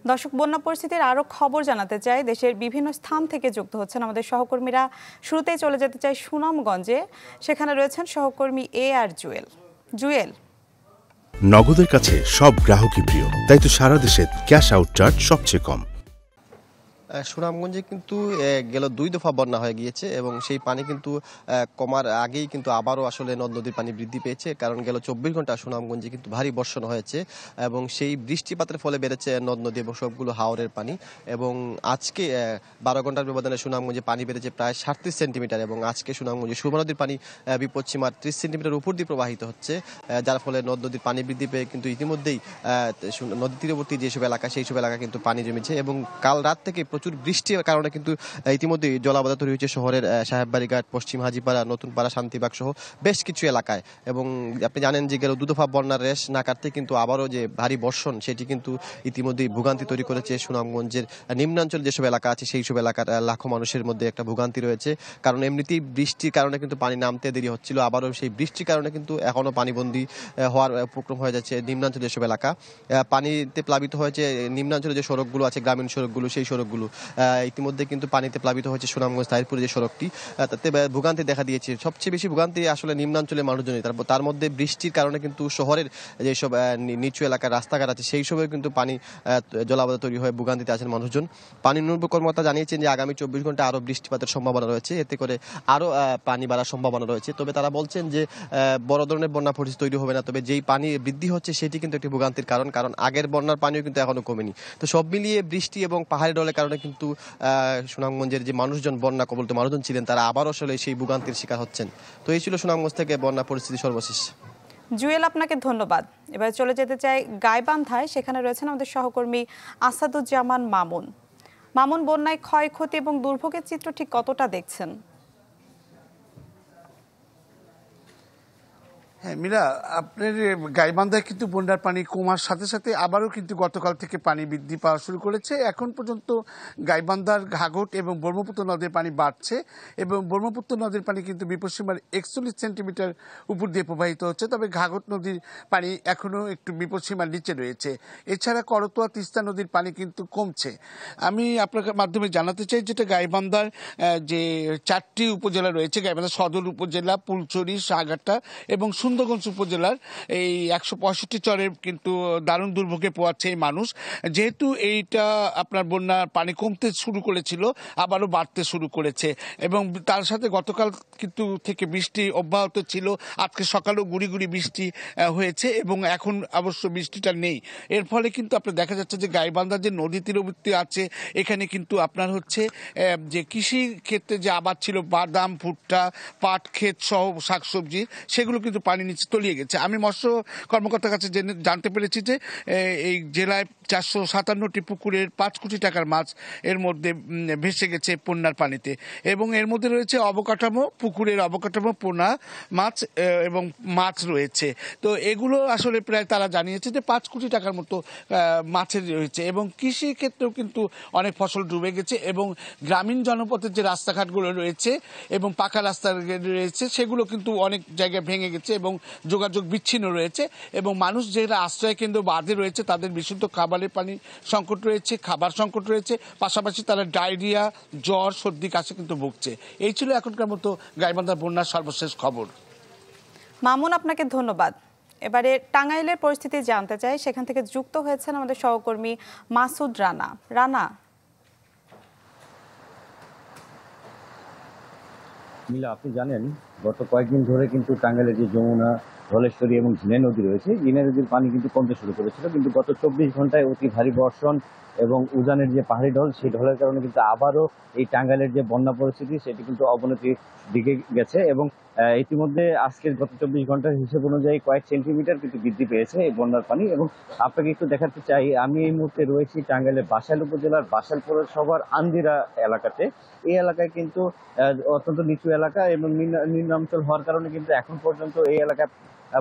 দর্শক, বন্যা পরিস্থিতির আরো খবর জানাতে চাই। দেশের বিভিন্ন স্থান থেকে যুক্ত হচ্ছেন আমাদের সহকর্মীরা। শুরুতেই চলে যেতে চাই সুনামগঞ্জে, সেখানে রয়েছেন সহকর্মী আর জুয়েল। জুয়েল, নগদের কাছে সব গ্রাহকই প্রিয়, তাই তো সারা দেশে ক্যাশ আউট চার্জ সবচেয়ে কম। সুনামগঞ্জে কিন্তু গেল ২ দফা বন্যা হয়ে গিয়েছে এবং সেই পানি কিন্তু কমার আগেই কিন্তু আবারও আসলে নদ নদীর পানি বৃদ্ধি পেয়েছে, কারণ গেল ২৪ ঘন্টা সুনামগঞ্জে কিন্তু ভারী বর্ষণ হয়েছে এবং সেই বৃষ্টিপাতের ফলে বেড়েছে নদ নদী এবং সবগুলো হাওরের পানি। এবং আজকে ১২ ঘন্টার ব্যবধানে সুনামগঞ্জে পানি বেড়েছে প্রায় ৩৭ সেন্টিমিটার এবং আজকে সুনামগঞ্জে সুরমা নদীর পানি বিপদসীমার ৩০ সেন্টিমিটার উপর দিয়ে প্রবাহিত হচ্ছে, যার ফলে নদ নদীর পানি বৃদ্ধি পেয়ে কিন্তু ইতিমধ্যেই নদী তীরবর্তী যেসব এলাকা সেই সব এলাকা কিন্তু পানি জমেছে এবং কাল রাত থেকে প্রচুর বৃষ্টির কারণে কিন্তু ইতিমধ্যে জলাবদ্ধতা তৈরি হয়েছে শহরের সাহেববাড়িঘাট, পশ্চিম হাজিপাড়া, নতুনপাড়া, শান্তিবাগ সহ বেশ কিছু এলাকায়। এবং আপনি জানেন যে গেল ২ দফা বন্যার রেশ না কাটতে কিন্তু আবারও যে ভারী বর্ষণ সেটি কিন্তু ইতিমধ্যেই ভোগান্তি তৈরি করেছে সুনামগঞ্জের নিম্নাঞ্চল যেসব এলাকা আছে সেই সব এলাকার লাখো মানুষের মধ্যে একটা ভোগান্তি রয়েছে, কারণ এমনিতেই বৃষ্টির কারণে কিন্তু পানি নামতে দেরি হচ্ছিল, আবারও সেই বৃষ্টির কারণে কিন্তু এখনও পানিবন্দী হওয়ার উপক্রম হয়ে যাচ্ছে নিম্নাঞ্চল যেসব এলাকা। পানিতে প্লাবিত হয়েছে নিম্নাঞ্চলে যে সড়কগুলো আছে, গ্রামীণ সড়কগুলো, সেই সড়কগুলো ইতিমধ্যে কিন্তু পানিতে প্লাবিত হয়েছে সুনামগঞ্জ তাহিরপুরে যে সড়কটি, তাতে ভোগান্তি দেখা দিয়েছে। সবচেয়ে বেশি ভোগান্তি আসলে নিম্নাঞ্চলের মানুষজনই, তার মধ্যে বৃষ্টির কারণে কিন্তু শহরের যেসব নিচু এলাকার রাস্তাঘাট আছে সেই সবেও কিন্তু পানি জলাবদ্ধতা তৈরি হয়ে ভোগান্তিতে আছেন মানুষজন। পানি উন্নয়ন কর্মকর্তা জানিয়েছেন যে আগামী ২৪ ঘন্টা আরও বৃষ্টিপাতের সম্ভাবনা রয়েছে, এতে করে আরও পানি বাড়ার সম্ভাবনা রয়েছে। তবে তারা বলছেন যে বড় ধরনের বন্যা পরিস্থিতি তৈরি হবে না, তবে যেই পানি বৃদ্ধি হচ্ছে সেটি কিন্তু একটি ভোগান্তির কারণ আগের বন্যার পানিও কিন্তু এখনো কমেনি। তো সব মিলিয়ে বৃষ্টি এবং পাহাড়ি ঢলের কারণে কিন্তু সুনামগঞ্জের যে মানুষজন, বন্যা কবলিত মানুষজন ছিলেন, তারা আবারও আসলে সেই ভোগান্তির শিকার হচ্ছেন। তো এই ছিল সুনামগঞ্জ থেকে বন্যা পরিস্থিতি সর্বশেষ। জুয়েল, আপনাকে ধন্যবাদ। এবার চলে যেতে চাই গাইবান্ধায়, সেখানে রয়েছেন আমাদের সহকর্মী আসাদুজ্জামান মামুন। মামুন, বন্যায় ক্ষয়ক্ষতি এবং দুর্ভোগের চিত্র ঠিক কতটা দেখছেন? হ্যাঁ মীরা, আপনার গাইবান্ধায় কিন্তু বন্যার পানি কমার সাথে সাথে আবারও কিন্তু গতকাল থেকে পানি বৃদ্ধি পাওয়া শুরু করেছে। এখন পর্যন্ত গাইবান্ধার ঘাঘট এবং ব্রহ্মপুত্র নদের পানি বাড়ছে এবং ব্রহ্মপুত্র নদের পানি কিন্তু বিপদসীমার ৪১ সেন্টিমিটার উপর দিয়ে প্রবাহিত হচ্ছে, তবে ঘাঘট নদীর পানি এখনও একটু বিপদসীমার নিচে রয়েছে। এছাড়া করতোয়া, তিস্তা নদীর পানি কিন্তু কমছে। আমি আপনার মাধ্যমে জানাতে চাই, যেটা গাইবান্ধার যে ৪টি উপজেলা রয়েছে, গাইবান্ধা সদর উপজেলা, ফুলছড়ি, সাগাটা এবং সুন্দরগঞ্জ উপজেলার এই ১৬৫ চরের কিন্তু দারুণ দুর্ভোগে পোয়াচ্ছে এই মানুষ। যেহেতু এইটা আপনার বন্যার পানি কমতে শুরু করেছিল, আবারও বাড়তে শুরু করেছে এবং তার সাথে গতকাল কিন্তু থেকে বৃষ্টি অব্যাহত ছিল। আজকে সকালেও গুড়ি গুড়ি বৃষ্টি হয়েছে এবং এখন অবশ্য বৃষ্টিটা নেই। এর ফলে কিন্তু আপনার দেখা যাচ্ছে যে গাইবান্ধা যে নদী তীরবর্তী আছে, এখানে কিন্তু আপনার হচ্ছে যে কৃষি ক্ষেত্রে যে আবাদ ছিল, বাদাম, ভুট্টা, পাট ক্ষেত সহ শাকসবজি, সেগুলো কিন্তু পানি নিচে তলিয়ে গেছে। আমি মৎস্য কর্মকর্তার কাছে জানতে পেরেছি যে এই জেলায় ৪৫৭টি পুকুরের ৫ কোটি টাকার মাছ এর মধ্যে ভেসে গেছে বন্যার পানিতে এবং এর মধ্যে রয়েছে অবকাঠামো, পুকুরের অবকাঠামো, পোনা মাছ এবং মাছ রয়েছে। তো এগুলো আসলে প্রায় তারা জানিয়েছে যে ৫ কোটি টাকার মতো মাছের রয়েছে এবং কৃষি ক্ষেত্রেও কিন্তু অনেক ফসল ডুবে গেছে এবং গ্রামীণ জনপথের যে রাস্তাঘাটগুলো রয়েছে এবং পাকা রাস্তা রয়েছে সেগুলো কিন্তু অনেক জায়গায় ভেঙে গেছে এবং যোগাযোগ বিচ্ছিন্ন রয়েছে এবং মানুষ যারা আশ্রয় কেন্দ্র বাদে রয়েছে তাদের বিশুদ্ধ খাবারের পানি সংকট রয়েছে, খাবার সংকট রয়েছে, পাশাপাশি তারা ডায়রিয়া, জ্বর, সর্দি, কাশি কিন্তু ভুগছে। এই ছিল এখনকার মতো গাইবান্ধার বন্যার সর্বশেষ খবর। মামুন, আপনাকে ধন্যবাদ। এবারে টাঙ্গাইলের পরিস্থিতি জানতে চাই, সেখান থেকে যুক্ত হয়েছেন আমাদের সহকর্মী মাসুদ রানা। রানা, মিলা, আপনি জানেন গত কয়েকদিন ধরে কিন্তু টাঙ্গাইলের যে যমুনা, ধলেশ্বরী এবং ঝিনাই নদী রয়েছে, ঝিনাই নদীর পানি কিন্তু কমতে শুরু করেছিল, কিন্তু গত ২৪ ঘন্টায় অতি ভারী বর্ষণ এবং উজানের যে পাহাড়ি ঢল, সেই ঢলের কারণে কিন্তু আবারও এই টাঙ্গাইলের যে বন্যা পরিস্থিতি সেটি কিন্তু অবনতির দিকে গেছে এবং ইতিমধ্যে আজকের গত ২৪ ঘন্টার হিসেব অনুযায়ী কয়েক সেন্টিমিটার কিন্তু বৃদ্ধি পেয়েছে এই বন্যার পানি। এবং আপনাকে একটু দেখাতে চাই, আমি এই মুহূর্তে রয়েছি টাঙ্গাইলের বাসাইল উপজেলার বাসাইল পৌরসভার আন্দিরা এলাকাতে। এই এলাকায় কিন্তু অত্যন্ত নিচু এলাকা এবং নিম্নাঞ্চল হওয়ার কারণে কিন্তু এখন পর্যন্ত এই এলাকায়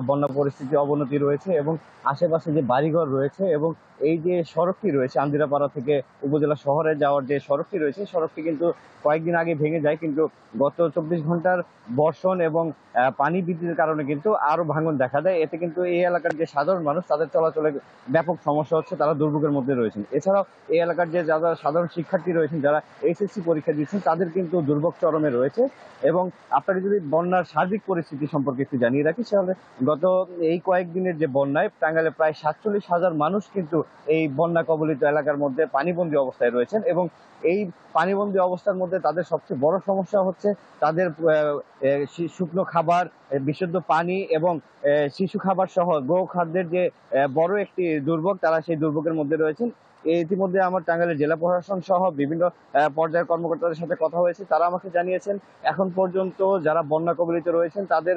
বন্যা পরিস্থিতি অবনতি রয়েছে এবং আশেপাশে যে বাড়িঘর রয়েছে এবং এই যে সড়কটি রয়েছে আন্দিরাপাড়া থেকে উপজেলা শহরে যাওয়ার যে সড়কটি রয়েছে সড়কটি কিন্তু কয়েকদিন আগে ভেঙে যায়, কিন্তু গত 24 ঘন্টার বর্ষণ এবং পানি বৃদ্ধির কারণে কিন্তু আরো ভাঙন দেখা দেয়। এতে কিন্তু এই এলাকার যে সাধারণ মানুষ তাদের চলাচলে ব্যাপক সমস্যা হচ্ছে, তারা দুর্ভোগের মধ্যে রয়েছেন। এছাড়াও এই এলাকার যে যারা সাধারণ শিক্ষার্থী রয়েছেন, যারা এইচএসসি পরীক্ষা দিচ্ছেন, তাদের কিন্তু দুর্ভোগ চরমে রয়েছে। এবং আপনাকে যদি বন্যার সার্বিক পরিস্থিতি সম্পর্কে একটু জানিয়ে রাখি, তাহলে গত এই কয়েকদিনের যে বন্যায় টাঙ্গাইলে প্রায় 47,000 মানুষ কিন্তু এই বন্যা কবলিত এলাকার মধ্যে পানিবন্দী অবস্থায় রয়েছেন। এবং এই পানিবন্দী অবস্থার মধ্যে তাদের সবচেয়ে বড় সমস্যা হচ্ছে তাদের শুকনো খাবার, বিশুদ্ধ পানি এবং শিশু খাবার সহ গো খাদ্যের যে বড় একটি দুর্ভোগ, তারা সেই দুর্ভোগের মধ্যে রয়েছেন। ইতিমধ্যে আমার টাঙ্গাইলের জেলা প্রশাসন সহ বিভিন্ন পর্যায়ের কর্মকর্তাদের সাথে কথা হয়েছে। তারা আমাকে জানিয়েছেন এখন পর্যন্ত যারা বন্যা কবলিত রয়েছেন তাদের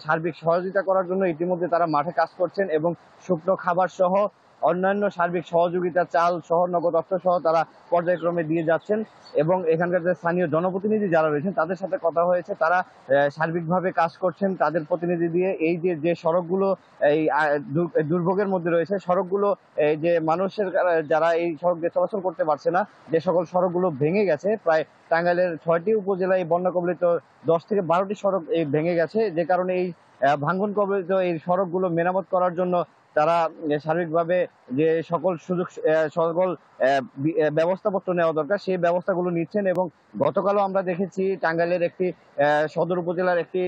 সার্বিক সহযোগিতা করার জন্য ইতিমধ্যে তারা মাঠে কাজ করছেন এবং শুকনো খাবার সহ অন্যান্য সার্বিক সহযোগিতা, চাল সহ নগদ অর্থ সহ তারা পর্যায়ক্রমে দিয়ে যাচ্ছেন। এবং এখানকার যে স্থানীয় জনপ্রতিনিধি যারা রয়েছেন তাদের সাথে কথা হয়েছে, তারা সার্বিকভাবে কাজ করছেন তাদের প্রতিনিধি দিয়ে। এই যে সড়কগুলো এই দুর্ভোগের মধ্যে রয়েছে, সড়কগুলো এই যে মানুষের যারা এই সড়ক দিয়ে চলাচল করতে পারছে না, যে সকল সড়কগুলো ভেঙে গেছে, প্রায় টাঙ্গাইলের 6টি উপজেলায় বন্যা কবলিত 10 থেকে 12টি সড়ক ভেঙে গেছে, যে কারণে এই ভাঙ্গন কবলিত এই সড়কগুলো মেরামত করার জন্য তারা সার্বিকভাবে যে সকল সকল ব্যবস্থাপত্র নেওয়া দরকার সেই ব্যবস্থাগুলো নিচ্ছেন। এবং গতকালও আমরা দেখেছি টাঙ্গাইলের একটি সদর উপজেলার একটি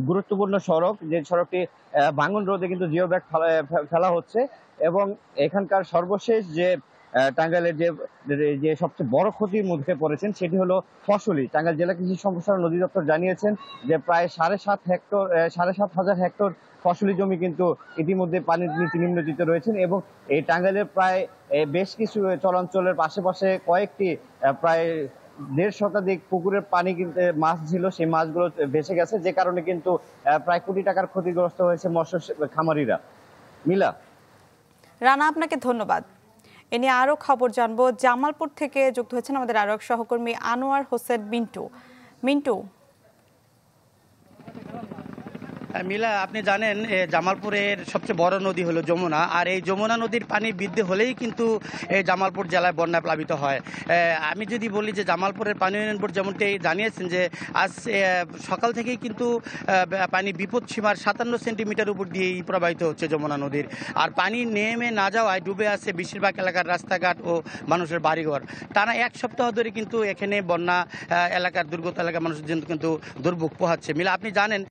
গুরুত্বপূর্ণ সড়ক, যে সড়কটি ভাঙন রোধে কিন্তু জিও ব্যাগ ফেলা হচ্ছে। এবং এখানকার সর্বশেষ যে টাঙ্গাইলের যে সবচেয়ে বড় ক্ষতির মধ্যে পড়েছেন সেটি হলো ফসলি। টাঙ্গাইল জেলা কৃষি সম্প্রসারণ অধিদপ্তর জানিয়েছেন যে প্রায় 7,500 হেক্টর ফসলি জমি কিন্তু ইতিমধ্যে পানির নিচে নিম্নজিত রয়েছেন। এবং এই টাঙ্গাইলের প্রায় বেশ কিছু চরাঞ্চলের পাশে কয়েকটি প্রায় 1.5 শতাধিক পুকুরের পানি কিন্তু মাছ ছিল, সেই মাছগুলো ভেসে গেছে, যে কারণে কিন্তু প্রায় কোটি টাকার ক্ষতিগ্রস্ত হয়েছে মৎস্য খামারিরা। মিলা। রানা, আপনাকে ধন্যবাদ। এ নিয়ে আরো খবর জানবো। জামালপুর থেকে যুক্ত হয়েছেন আমাদের আরো এক সহকর্মী আনোয়ার হোসেন মিন্টু। মিলা, আপনি জানেন জামালপুরের সবচেয়ে বড় নদী হলো যমুনা, আর এই যমুনা নদীর পানি বৃদ্ধি হলেই কিন্তু এই জামালপুর জেলায় বন্যা প্লাবিত হয়। আমি যদি বলি যে জামালপুরের পানি উন্নয়ন বোর্ড যেমনটি জানিয়েছেন যে আজ সকাল থেকেই কিন্তু পানি বিপদসীমার 57 সেন্টিমিটার উপর দিয়েই প্রবাহিত হচ্ছে যমুনা নদীর। আর পানি নেমে না যাওয়ায় ডুবে আছে বেশিরভাগ এলাকার রাস্তাঘাট ও মানুষের বাড়িঘর। টানা 1 সপ্তাহ ধরে কিন্তু এখানে বন্যা এলাকার দুর্গত এলাকার মানুষের জন্য কিন্তু দুর্ভোগ পোহাচ্ছে। মিলা, আপনি জানেন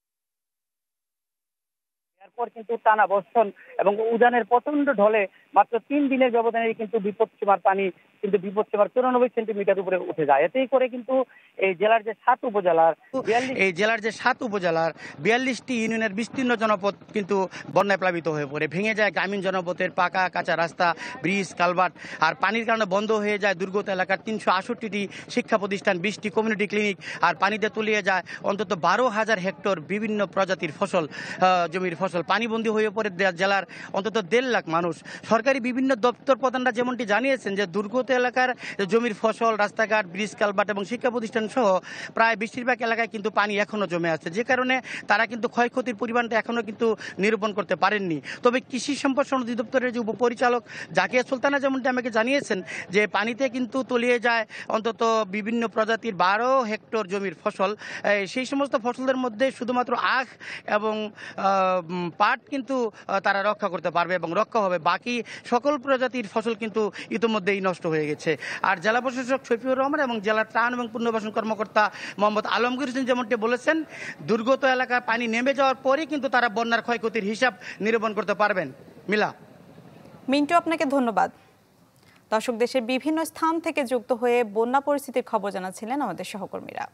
এরপর কিন্তু টানা বর্ষণ এবং উজানের প্রচন্ড ঢলে মাত্র 3 দিনের ব্যবধানে কিন্তু বিপদসীমার পানি কিন্তু বিপদসীমার 94 সেন্টিমিটার উপরে উঠে যায়। এতেই করে কিন্তু এই জেলার যে 7 উপজেলার 42টি ইউনিয়নের বিস্তীর্ণ জনপদ কিন্তু বন্যায় প্লাবিত হয়ে পড়ে। ভেঙে যায় গ্রামীণ জনপদের পাকা কাঁচা রাস্তা, ব্রিজ, কালভার্ট। আর পানির কারণে বন্ধ হয়ে যায় দুর্গত এলাকার 368টি শিক্ষা প্রতিষ্ঠান, 20টি কমিউনিটি ক্লিনিক। আর পানিতে তলিয়ে যায় অন্তত 12,000 হেক্টর বিভিন্ন প্রজাতির জমির ফসল। পানিবন্দী হয়ে পড়ে জেলার অন্তত 1.5 লাখ মানুষ। সরকারি বিভিন্ন দপ্তর প্রধানরা যেমনটি জানিয়েছেন যে দুর্গত এলাকার জমির ফসল, রাস্তাঘাট, ব্রিজ, কালভার্ট এবং শিক্ষা প্রতিষ্ঠান সহ প্রায় বেশিরভাগ এলাকায় কিন্তু পানি এখনো জমে আছে, যে কারণে তারা কিন্তু ক্ষয়ক্ষতির পরিমাণটা এখনো কিন্তু নিরূপণ করতে পারেননি। তবে কৃষি সম্প্রসারণ অধিদপ্তরের যে উপপরিচালক জাকিয়া সুলতানা যেমনটি আমাকে জানিয়েছেন যে পানিতে কিন্তু তলিয়ে যায় অন্তত বিভিন্ন প্রজাতির 12 হেক্টর জমির ফসল। সেই সমস্ত ফসলের মধ্যে শুধুমাত্র আখ এবং পাট কিন্তু তারা রক্ষা করতে পারবে এবং রক্ষা হবে। বাকি সকল প্রজাতির ফসল কিন্তু ইতিমধ্যেই নষ্ট হয়ে গেছে। আর জেলা প্রশাসক শফিউর রহমান এবং জেলা ত্রাণ এবং পুনর্বাসন কর্মকর্তা মোহাম্মদ আলমগীর হোসেন যেমনটি বলেছেন, দুর্গত এলাকায় পানি নেমে যাওয়ার পরেই কিন্তু তারা বন্যার ক্ষয়ক্ষতির হিসাব নিরূপণ করতে পারবেন। মিলা। মিন্টু, আপনাকে ধন্যবাদ। দর্শক, দেশের বিভিন্ন স্থান থেকে যুক্ত হয়ে বন্যা পরিস্থিতির খবর জানাচ্ছিলেন আমাদের সহকর্মীরা।